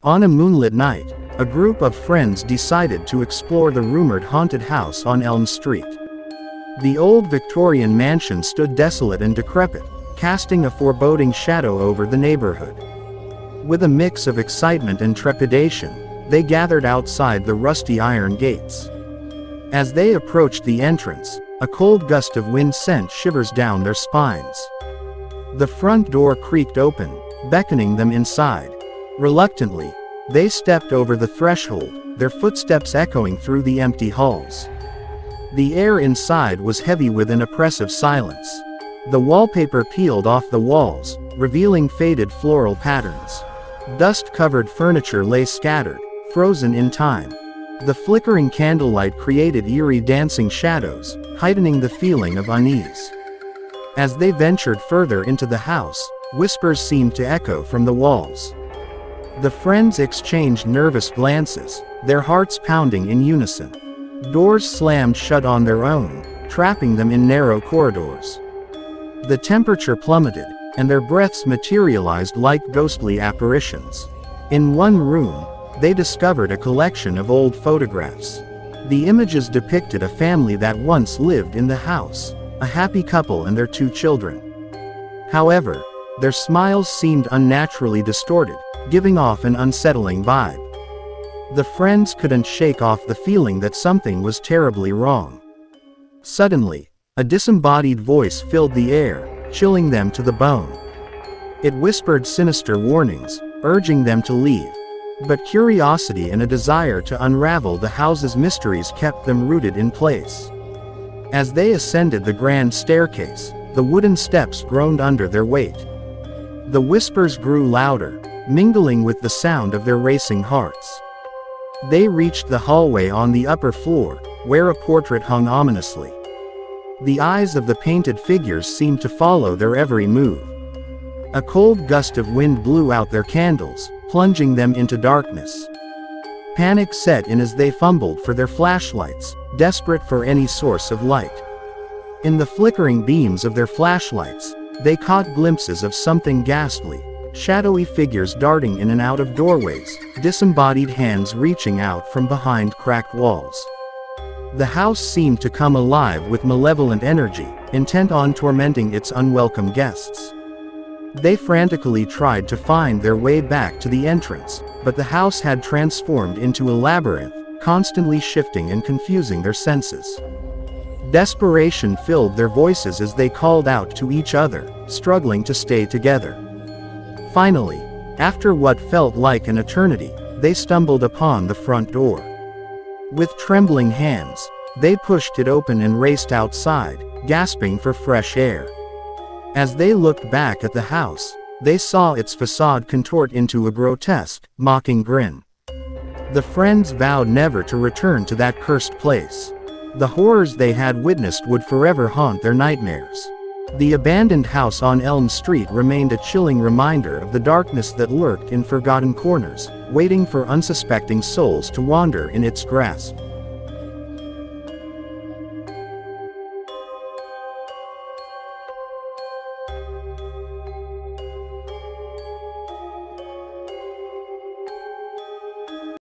On a moonlit night, a group of friends decided to explore the rumored haunted house on Elm Street. The old Victorian mansion stood desolate and decrepit, casting a foreboding shadow over the neighborhood. With a mix of excitement and trepidation, they gathered outside the rusty iron gates. As they approached the entrance, a cold gust of wind sent shivers down their spines. The front door creaked open, beckoning them inside. Reluctantly, they stepped over the threshold, their footsteps echoing through the empty halls. The air inside was heavy with an oppressive silence. The wallpaper peeled off the walls, revealing faded floral patterns. Dust-covered furniture lay scattered, frozen in time. The flickering candlelight created eerie dancing shadows, heightening the feeling of unease. As they ventured further into the house, whispers seemed to echo from the walls. The friends exchanged nervous glances, their hearts pounding in unison. Doors slammed shut on their own, trapping them in narrow corridors. The temperature plummeted, and their breaths materialized like ghostly apparitions. In one room, they discovered a collection of old photographs. The images depicted a family that once lived in the house, a happy couple and their 2 children. However, their smiles seemed unnaturally distorted, giving off an unsettling vibe. The friends couldn't shake off the feeling that something was terribly wrong. Suddenly, a disembodied voice filled the air, chilling them to the bone. It whispered sinister warnings, urging them to leave. But curiosity and a desire to unravel the house's mysteries kept them rooted in place. As they ascended the grand staircase, the wooden steps groaned under their weight. The whispers grew louder, mingling with the sound of their racing hearts. They reached the hallway on the upper floor, where a portrait hung ominously. The eyes of the painted figures seemed to follow their every move. A cold gust of wind blew out their candles, plunging them into darkness. Panic set in as they fumbled for their flashlights, desperate for any source of light. In the flickering beams of their flashlights, they caught glimpses of something ghastly, shadowy figures darting in and out of doorways, disembodied hands reaching out from behind cracked walls. The house seemed to come alive with malevolent energy, intent on tormenting its unwelcome guests. They frantically tried to find their way back to the entrance, but the house had transformed into a labyrinth, constantly shifting and confusing their senses. Desperation filled their voices as they called out to each other, struggling to stay together. Finally, after what felt like an eternity, they stumbled upon the front door. With trembling hands, they pushed it open and raced outside, gasping for fresh air. As they looked back at the house, they saw its facade contort into a grotesque, mocking grin. The friends vowed never to return to that cursed place. The horrors they had witnessed would forever haunt their nightmares. The abandoned house on Elm Street remained a chilling reminder of the darkness that lurked in forgotten corners, waiting for unsuspecting souls to wander in its grasp.